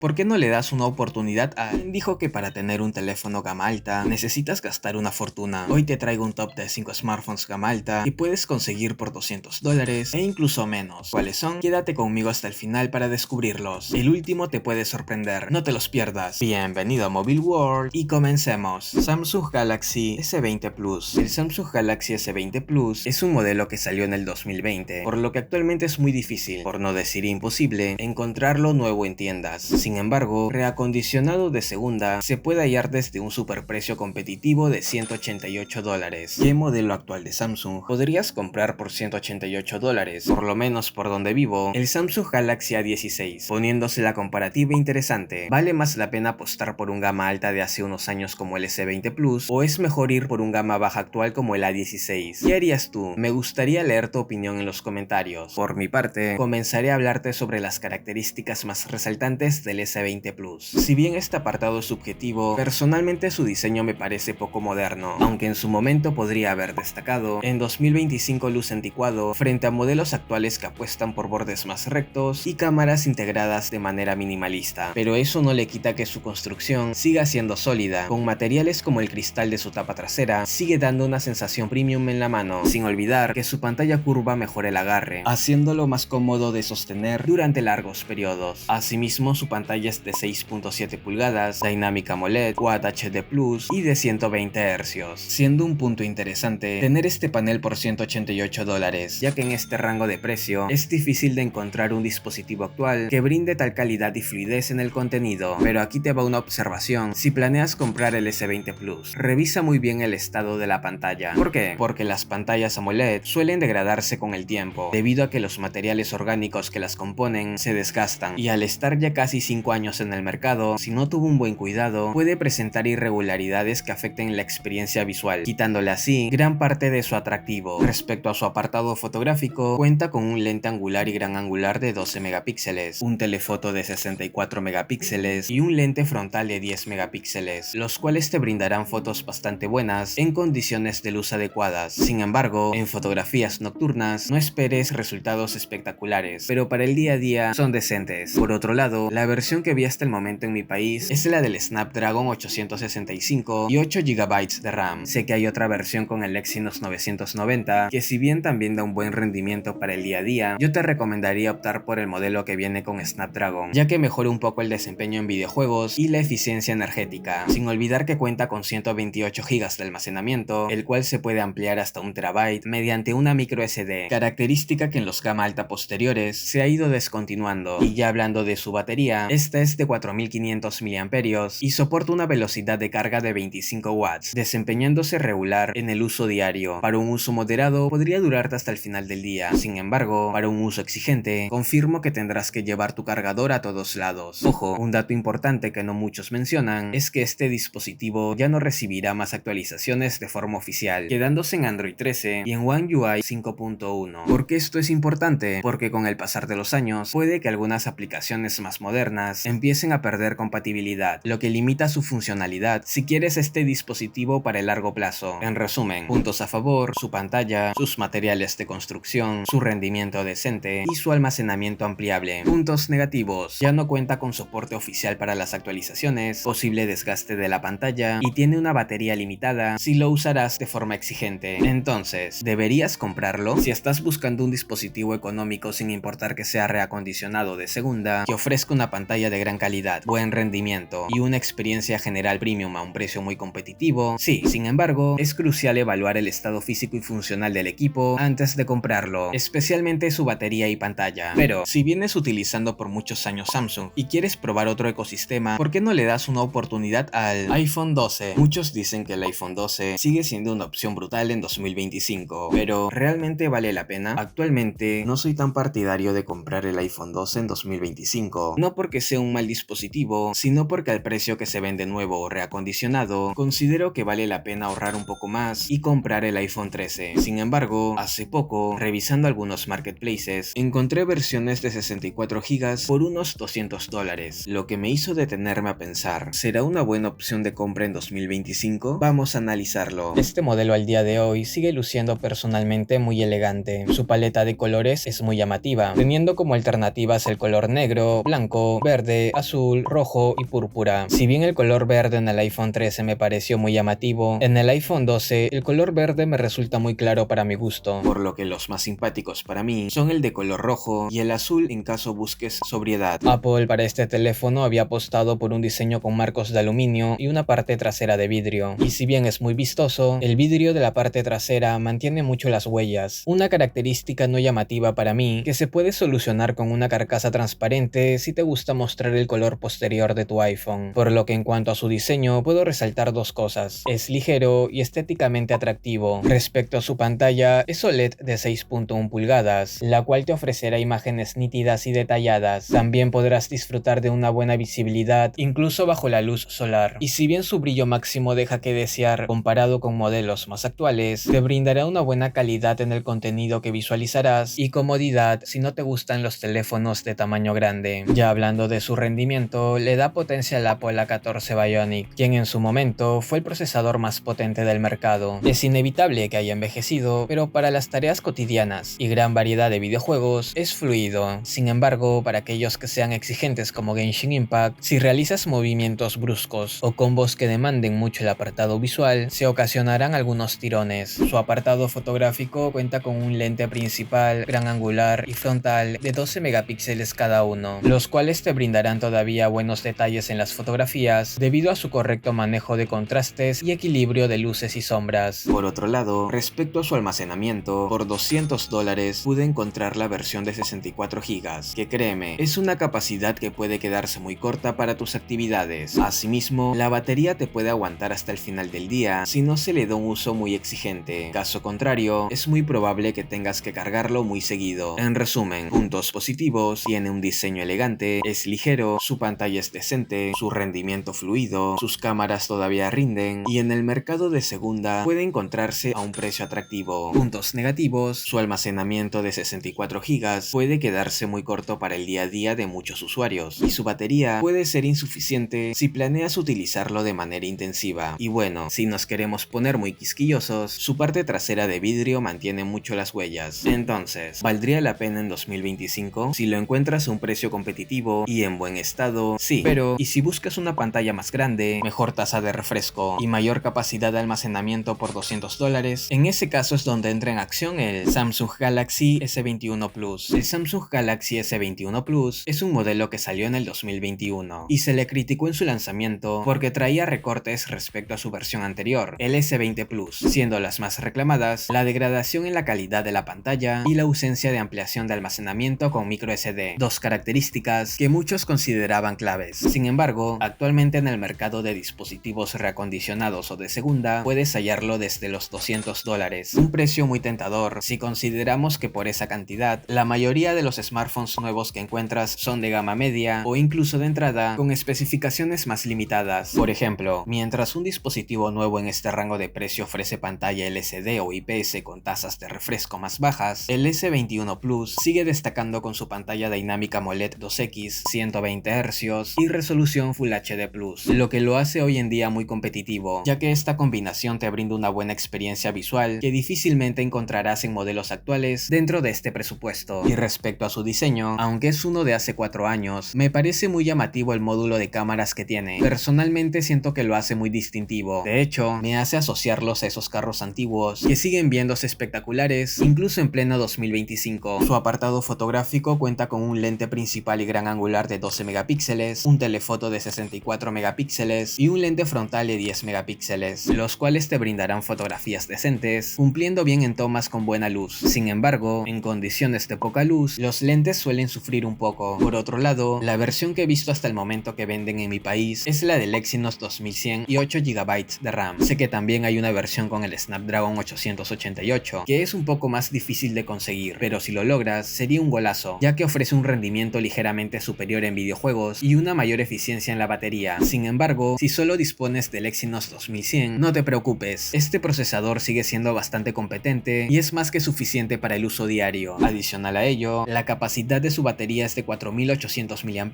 ¿Por qué no le das una oportunidad a quien dijo que para tener un teléfono gama alta necesitas gastar una fortuna? Hoy te traigo un top de 5 smartphones gama alta que puedes conseguir por $200 e incluso menos. ¿Cuáles son? Quédate conmigo hasta el final para descubrirlos. El último te puede sorprender, no te los pierdas. Bienvenido a Mobile World y comencemos. Samsung Galaxy S20 Plus. El Samsung Galaxy S20 Plus es un modelo que salió en el 2020, por lo que actualmente es muy difícil, por no decir imposible, encontrarlo nuevo en tiendas. Sin embargo, reacondicionado de segunda, se puede hallar desde un superprecio competitivo de $188. ¿Qué modelo actual de Samsung podrías comprar por $188? Por lo menos por donde vivo, el Samsung Galaxy A16. Poniéndose la comparativa interesante, ¿vale más la pena apostar por un gama alta de hace unos años como el S20 Plus o es mejor ir por un gama baja actual como el A16? ¿Qué harías tú? Me gustaría leer tu opinión en los comentarios. Por mi parte, comenzaré a hablarte sobre las características más resaltantes del S20 Plus. Si bien este apartado es subjetivo, personalmente su diseño me parece poco moderno, aunque en su momento podría haber destacado. En 2025 luce anticuado frente a modelos actuales que apuestan por bordes más rectos y cámaras integradas de manera minimalista, pero eso no le quita que su construcción siga siendo sólida. Con materiales como el cristal de su tapa trasera, sigue dando una sensación premium en la mano, sin olvidar que su pantalla curva mejora el agarre, haciéndolo más cómodo de sostener durante largos periodos. Asimismo, su pantalla es de 6.7 pulgadas, Dynamic AMOLED, Quad HD Plus y de 120 Hz, siendo un punto interesante tener este panel por $188, ya que en este rango de precio es difícil de encontrar un dispositivo actual que brinde tal calidad y fluidez en el contenido. Pero aquí te va una observación: si planeas comprar el S20 Plus, revisa muy bien el estado de la pantalla. ¿Por qué? Porque las pantallas AMOLED suelen degradarse con el tiempo, debido a que los materiales orgánicos que las componen se desgastan, y al estar ya casi 5 años en el mercado, si no tuvo un buen cuidado, puede presentar irregularidades que afecten la experiencia visual, quitándole así gran parte de su atractivo. Respecto a su apartado fotográfico, cuenta con un lente angular y gran angular de 12 megapíxeles, un telefoto de 64 megapíxeles y un lente frontal de 10 megapíxeles, los cuales te brindarán fotos bastante buenas en condiciones de luz adecuadas. Sin embargo, en fotografías nocturnas no esperes resultados espectaculares, pero para el día a día son decentes. Por otro lado, la versión que vi hasta el momento en mi país es la del Snapdragon 865 y 8 GB de RAM. Sé que hay otra versión con el Exynos 990 que, si bien también da un buen rendimiento para el día a día, yo te recomendaría optar por el modelo que viene con Snapdragon, ya que mejora un poco el desempeño en videojuegos y la eficiencia energética, sin olvidar que cuenta con 128 GB de almacenamiento, el cual se puede ampliar hasta 1 TB mediante una micro SD, característica que en los gama alta posteriores se ha ido descontinuando. Y ya hablando de su batería, esta es de 4500 mAh y soporta una velocidad de carga de 25 watts, desempeñándose regular en el uso diario. Para un uso moderado podría durarte hasta el final del día. Sin embargo, para un uso exigente, confirmo que tendrás que llevar tu cargador a todos lados. Ojo, un dato importante que no muchos mencionan es que este dispositivo ya no recibirá más actualizaciones de forma oficial, quedándose en Android 13 y en One UI 5.1. ¿Por qué esto es importante? Porque con el pasar de los años puede que algunas aplicaciones más modernas empiecen a perder compatibilidad, lo que limita su funcionalidad si quieres este dispositivo para el largo plazo. En resumen, puntos a favor: su pantalla, sus materiales de construcción, su rendimiento decente y su almacenamiento ampliable. Puntos negativos: ya no cuenta con soporte oficial para las actualizaciones, posible desgaste de la pantalla y tiene una batería limitada si lo usarás de forma exigente. Entonces, ¿deberías comprarlo? Si estás buscando un dispositivo económico sin importar que sea reacondicionado de segunda, que ofrezca una pantalla de gran calidad, buen rendimiento y una experiencia general premium a un precio muy competitivo, sí. Sin embargo, es crucial evaluar el estado físico y funcional del equipo antes de comprarlo, especialmente su batería y pantalla. Pero, si vienes utilizando por muchos años Samsung y quieres probar otro ecosistema, ¿por qué no le das una oportunidad al iPhone 12? Muchos dicen que el iPhone 12 sigue siendo una opción brutal en 2025, pero ¿realmente vale la pena? Actualmente no soy tan partidario de comprar el iPhone 12 en 2025, no porque sea un mal dispositivo, sino porque al precio que se vende nuevo o reacondicionado, considero que vale la pena ahorrar un poco más y comprar el iPhone 13. Sin embargo, hace poco, revisando algunos marketplaces, encontré versiones de 64 GB por unos $200, lo que me hizo detenerme a pensar, ¿será una buena opción de compra en 2025? Vamos a analizarlo. Este modelo al día de hoy sigue luciendo personalmente muy elegante. Su paleta de colores es muy llamativa, teniendo como alternativas el color negro, blanco, verde, azul, rojo y púrpura. Si bien el color verde en el iPhone 13 me pareció muy llamativo, en el iPhone 12 el color verde me resulta muy claro para mi gusto, por lo que los más simpáticos para mí son el de color rojo y el azul en caso busques sobriedad. Apple para este teléfono había apostado por un diseño con marcos de aluminio y una parte trasera de vidrio, y si bien es muy vistoso, el vidrio de la parte trasera mantiene mucho las huellas, una característica no llamativa para mí que se puede solucionar con una carcasa transparente si te gusta mostrar el color posterior de tu iPhone, por lo que en cuanto a su diseño puedo resaltar dos cosas: es ligero y estéticamente atractivo. Respecto a su pantalla, es OLED de 6.1 pulgadas, la cual te ofrecerá imágenes nítidas y detalladas. También podrás disfrutar de una buena visibilidad incluso bajo la luz solar, y si bien su brillo máximo deja que desear comparado con modelos más actuales, te brindará una buena calidad en el contenido que visualizarás y comodidad si no te gustan los teléfonos de tamaño grande. Ya hablando de su rendimiento, le da potencia al Apple A14 Bionic, quien en su momento fue el procesador más potente del mercado. Es inevitable que haya envejecido, pero para las tareas cotidianas y gran variedad de videojuegos es fluido. Sin embargo, para aquellos que sean exigentes como Genshin Impact, si realizas movimientos bruscos o combos que demanden mucho el apartado visual, se ocasionarán algunos tirones. Su apartado fotográfico cuenta con un lente principal, gran angular y frontal de 12 megapíxeles cada uno, los cuales te brindarán todavía buenos detalles en las fotografías debido a su correcto manejo de contrastes y equilibrio de luces y sombras. Por otro lado, respecto a su almacenamiento, por $200 pude encontrar la versión de 64 GB, que créeme, es una capacidad que puede quedarse muy corta para tus actividades. Asimismo, la batería te puede aguantar hasta el final del día si no se le da un uso muy exigente. Caso contrario, es muy probable que tengas que cargarlo muy seguido. En resumen, puntos positivos: tiene un diseño elegante, es ligero, su pantalla es decente, su rendimiento fluido, sus cámaras todavía rinden y en el mercado de segunda puede encontrarse a un precio atractivo. Puntos negativos: su almacenamiento de 64 GB puede quedarse muy corto para el día a día de muchos usuarios y su batería puede ser insuficiente si planeas utilizarlo de manera intensiva. Y bueno, si nos queremos poner muy quisquillosos, su parte trasera de vidrio mantiene mucho las huellas. Entonces, ¿valdría la pena en 2025? Si lo encuentras a un precio competitivo y en buen estado, sí. Pero, ¿y si buscas una pantalla más grande, mejor tasa de refresco y mayor capacidad de almacenamiento por $200? En ese caso es donde entra en acción el Samsung Galaxy S21 Plus. El Samsung Galaxy S21 Plus es un modelo que salió en el 2021 y se le criticó en su lanzamiento porque traía recortes respecto a su versión anterior, el S20 Plus, siendo las más reclamadas la degradación en la calidad de la pantalla y la ausencia de ampliación de almacenamiento con microSD, dos características que muchos consideraban claves. Sin embargo, actualmente en el mercado de dispositivos reacondicionados o de segunda puedes hallarlo desde los $200, un precio muy tentador si consideramos que por esa cantidad la mayoría de los smartphones nuevos que encuentras son de gama media o incluso de entrada con especificaciones más limitadas. Por ejemplo, mientras un dispositivo nuevo en este rango de precio ofrece pantalla LCD o IPS con tasas de refresco más bajas, el S21 Plus sigue destacando con su pantalla dinámica AMOLED 2X, 120 Hz y resolución Full HD+, lo que lo hace hoy en día muy competitivo, ya que esta combinación te brinda una buena experiencia visual que difícilmente encontrarás en modelos actuales dentro de este presupuesto. Y respecto a su diseño, aunque es uno de hace 4 años, me parece muy llamativo el módulo de cámaras que tiene. Personalmente siento que lo hace muy distintivo. De hecho, me hace asociarlos a esos carros antiguos que siguen viéndose espectaculares incluso en pleno 2025. Su apartado fotográfico cuenta con un lente principal y gran angular de 12 megapíxeles, un telefoto de 64 megapíxeles y un lente frontal de 10 megapíxeles, los cuales te brindarán fotografías decentes, cumpliendo bien en tomas con buena luz. Sin embargo, en condiciones de poca luz, los lentes suelen sufrir un poco. Por otro lado, la versión que he visto hasta el momento que venden en mi país es la del Exynos 2100 y 8 GB de RAM. Sé que también hay una versión con el Snapdragon 888, que es un poco más difícil de conseguir, pero si lo logras, sería un golazo, ya que ofrece un rendimiento ligeramente superior en videojuegos y una mayor eficiencia en la batería. Sin embargo, si solo dispones del Exynos 2100, no te preocupes, este procesador sigue siendo bastante competente y es más que suficiente para el uso diario. Adicional a ello, la capacidad de su batería es de 4800 mAh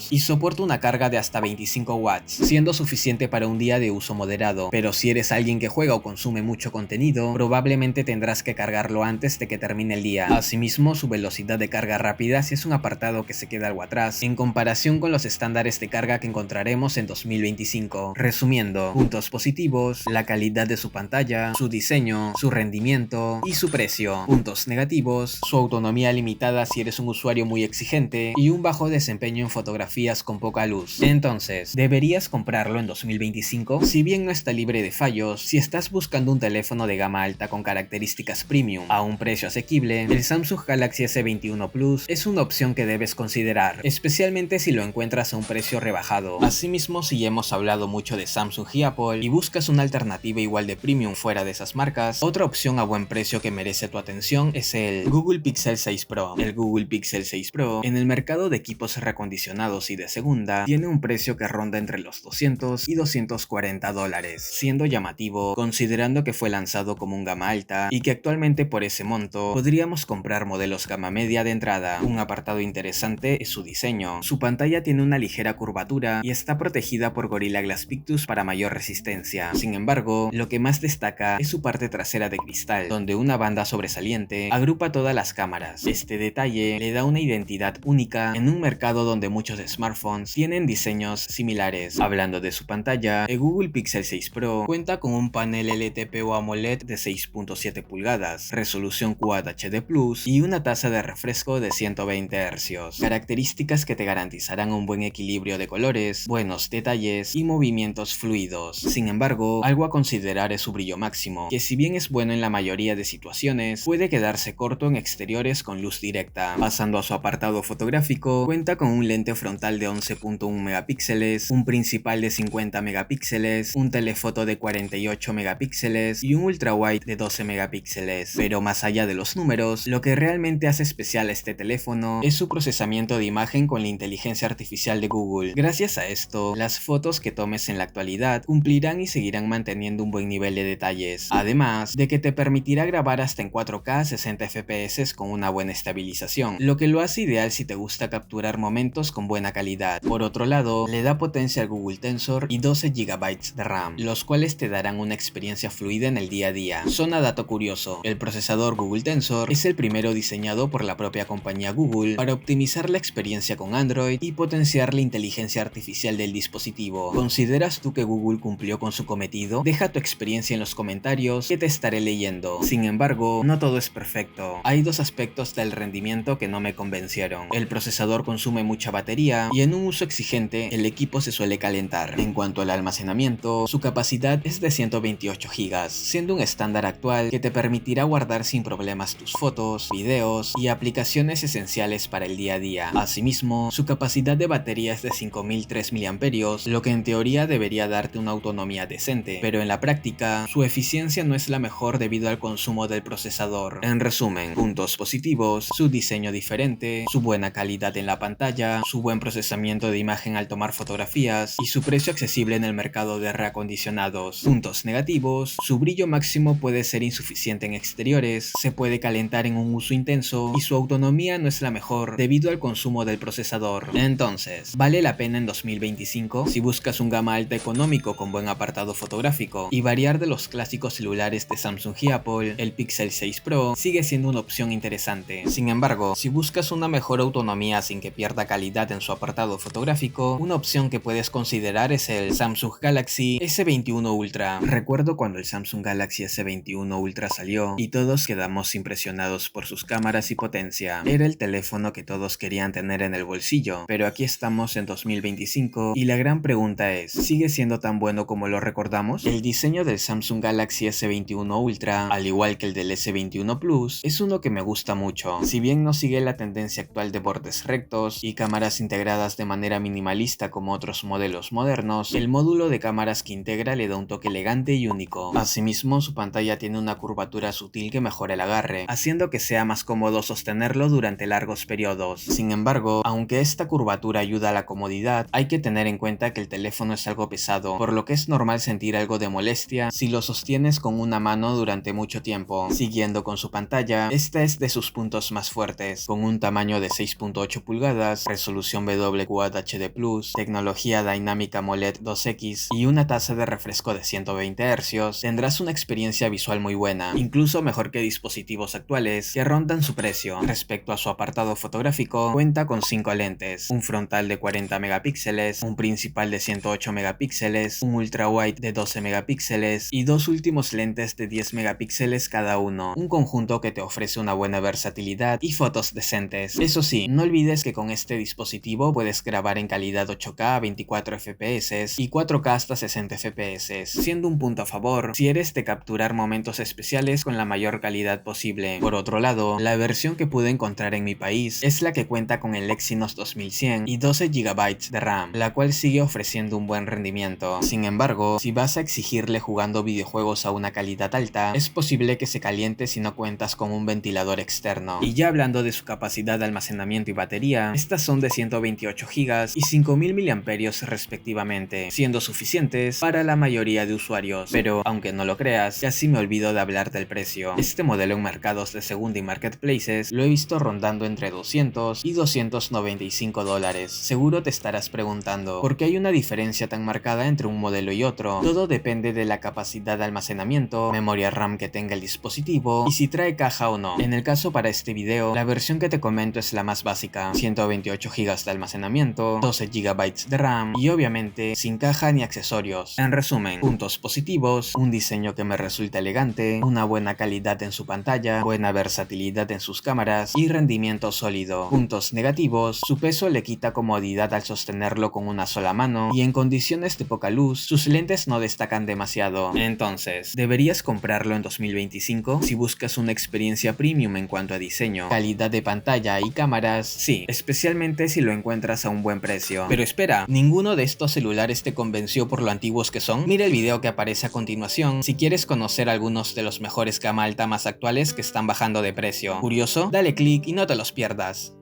y soporta una carga de hasta 25 watts, siendo suficiente para un día de uso moderado, pero si eres alguien que juega o consume mucho contenido, probablemente tendrás que cargarlo antes de que termine el día. Asimismo, su velocidad de carga rápida sí es un apartado que se queda algo atrás en comparación con los estándares de carga que encontraremos en 2025. Resumiendo, puntos positivos: la calidad de su pantalla, su diseño, su rendimiento y su precio. Puntos negativos: su autonomía limitada si eres un usuario muy exigente y un bajo desempeño en fotografías con poca luz. Entonces, ¿deberías comprarlo en 2025? Si bien no está libre de fallos, si estás buscando un teléfono de gama alta con características premium a un precio asequible, el Samsung Galaxy S21 Plus es una opción que debes considerar, especialmente si lo encuentras a un precio rebajado. Asimismo, si ya hemos hablado mucho de Samsung y Apple y buscas una alternativa igual de premium fuera de esas marcas, otra opción a buen precio que merece tu atención es el Google Pixel 6 Pro. El Google Pixel 6 Pro, en el mercado de equipos reacondicionados y de segunda, tiene un precio que ronda entre los $200 y $240, siendo llamativo considerando que fue lanzado como un gama alta y que actualmente por ese monto podríamos comprar modelos gama media de entrada. Un apartado interesante es su diseño. Su pantalla tiene una ligera curvatura y está protegida por Gorilla Glass Victus para mayor resistencia. Sin embargo, lo que más destaca es su parte trasera de cristal, donde una banda sobresaliente agrupa todas las cámaras. Este detalle le da una identidad única en un mercado donde muchos smartphones tienen diseños similares. Hablando de su pantalla, el Google Pixel 6 Pro cuenta con un panel LTPO AMOLED de 6.7 pulgadas, resolución Quad HD Plus y una tasa de refresco de 120 Hz, características que te garantizarán un buen equilibrio de colores, buenos detalles y movimientos fluidos. Sin embargo, algo a considerar es su brillo máximo, que si bien es bueno en la mayoría de situaciones, puede quedarse corto en exteriores con luz directa. Pasando a su apartado fotográfico, cuenta con un lente frontal de 11.1 megapíxeles, un principal de 50 megapíxeles, un telefoto de 48 megapíxeles y un ultrawide de 12 megapíxeles. Pero más allá de los números, lo que realmente hace especial a este teléfono es su procesamiento de imagen con la inteligencia artificial de Google. Gracias a esto, las fotos que tomes en la actualidad cumplirán y seguirán manteniendo un buen nivel de detalles, además de que te permitirá grabar hasta en 4K 60 FPS con una buena estabilización, lo que lo hace ideal si te gusta capturar momentos con buena calidad. Por otro lado, le da potencia al Google Tensor y 12 GB de RAM, los cuales te darán una experiencia fluida en el día a día. Zona dato curioso: el procesador Google Tensor es el primero diseñado por la propia compañía Google para optimizar la experiencia con Android y potenciar la inteligencia artificial del dispositivo. ¿Consideras tú que Google cumplió con su cometido? Deja tu experiencia en los comentarios que te estaré leyendo. Sin embargo, no todo es perfecto. Hay dos aspectos del rendimiento que no me convencieron. El procesador consume mucha batería y en un uso exigente el equipo se suele calentar. En cuanto al almacenamiento, su capacidad es de 128 GB, siendo un estándar actual que te permitirá guardar sin problemas tus fotos, videos y aplicaciones esenciales para el día a día. Asimismo, su capacidad de batería es de 5003 mAh, lo que en teoría debería darte una autonomía decente, pero en la práctica, su eficiencia no es la mejor debido al consumo del procesador. En resumen, puntos positivos: su diseño diferente, su buena calidad en la pantalla, su buen procesamiento de imagen al tomar fotografías y su precio accesible en el mercado de reacondicionados. Puntos negativos: su brillo máximo puede ser insuficiente en exteriores, se puede calentar en un uso intenso y su autonomía no es la mejor debido al consumo del procesador. Entonces, ¿vale la pena en 2025? Si buscas un gama alta económico con buen apartado fotográfico y variar de los clásicos celulares de Samsung y Apple, el Pixel 6 Pro sigue siendo una opción interesante. Sin embargo, si buscas una mejor autonomía sin que pierda calidad en su apartado fotográfico, una opción que puedes considerar es el Samsung Galaxy S21 Ultra. Recuerdo cuando el Samsung Galaxy S21 Ultra salió y todos quedamos impresionados por sus cámaras y potencia. Era el teléfono que todos querían tener en el bolsillo, pero aquí estamos en 2025 y la gran pregunta es, ¿sigue siendo tan bueno como lo recordamos? El diseño del Samsung Galaxy S21 Ultra, al igual que el del S21 Plus, es uno que me gusta mucho. Si bien no sigue la tendencia actual de bordes rectos y cámaras integradas de manera minimalista como otros modelos modernos, el módulo de cámaras que integra le da un toque elegante y único. Asimismo, su pantalla tiene una curvatura sutil que mejora el agarre, haciendo que sea más cómodo sostenerlo durante largos periodos. Sin embargo, aunque esta curvatura ayuda a la comodidad, hay que tener en cuenta que el teléfono es algo pesado, por lo que es normal sentir algo de molestia si lo sostienes con una mano durante mucho tiempo. Siguiendo con su pantalla, esta es de sus puntos más fuertes, con un tamaño de 6.8 pulgadas, resolución Quad HD Plus, tecnología dinámica AMOLED 2X y una tasa de refresco de 120 Hz, tendrás una experiencia visual muy buena, incluso mejor que dispositivos actuales que rondan su precio. Respecto a su apartado fotográfico, cuenta con 5 lentes, un frontal de 40 megapíxeles, un principal de 108 megapíxeles, un ultrawide de 12 megapíxeles y dos últimos lentes de 10 megapíxeles cada uno, un conjunto que te ofrece una buena versatilidad y fotos decentes. Eso sí, no olvides que con este dispositivo puedes grabar en calidad 8K a 24 FPS y 4K hasta 60 FPS, siendo un punto a favor si eres de capturar momentos especiales con la mayor calidad posible. Por otro lado, la versión que pude encontrar en mi país es la que cuenta con el Exynos 2100 y 12 GB de RAM, la cual sigue ofreciendo un buen rendimiento. Sin embargo, si vas a exigirle jugando videojuegos a una calidad alta, es posible que se caliente si no cuentas con un ventilador externo. Y ya hablando de su capacidad de almacenamiento y batería, estas son de 128 GB y 5000 mAh respectivamente, siendo suficientes para la mayoría de usuarios. Pero, aunque no lo creas, casi me olvido de hablar del precio. Este modelo en mercados de segunda y marketplaces lo he visto rondando entre 200 y 295 dólares. Seguro te estarás preguntando, ¿por qué hay una diferencia tan marcada entre un modelo y otro? Todo depende de la capacidad de almacenamiento, memoria RAM que tenga el dispositivo y si trae caja o no. En el caso para este video, la versión que te comento es la más básica, 128 GB de almacenamiento, 12 GB de RAM y obviamente sin caja ni accesorios. En resumen, puntos positivos, un diseño que me resulta elegante, una buena calidad en su pantalla, buena versatilidad en sus cámaras y rendimiento sólido. Puntos negativos, su peso le quita comodidad al sostenerlo con una sola mano y en condiciones de poca luz, sus lentes no destacan demasiado. Entonces, ¿deberías comprarlo en 2025? Si buscas una experiencia premium en cuanto a diseño, calidad de pantalla y cámaras, sí, especialmente si lo encuentras a un buen precio. Pero espera, ¿ninguno de estos celulares te convenció por lo antiguos que son? Mira el video que aparece a continuación si quieres conocer algunos de los mejores gama alta más actuales que están bajando de precio. ¿Curioso? Dale click y no te los pierdas.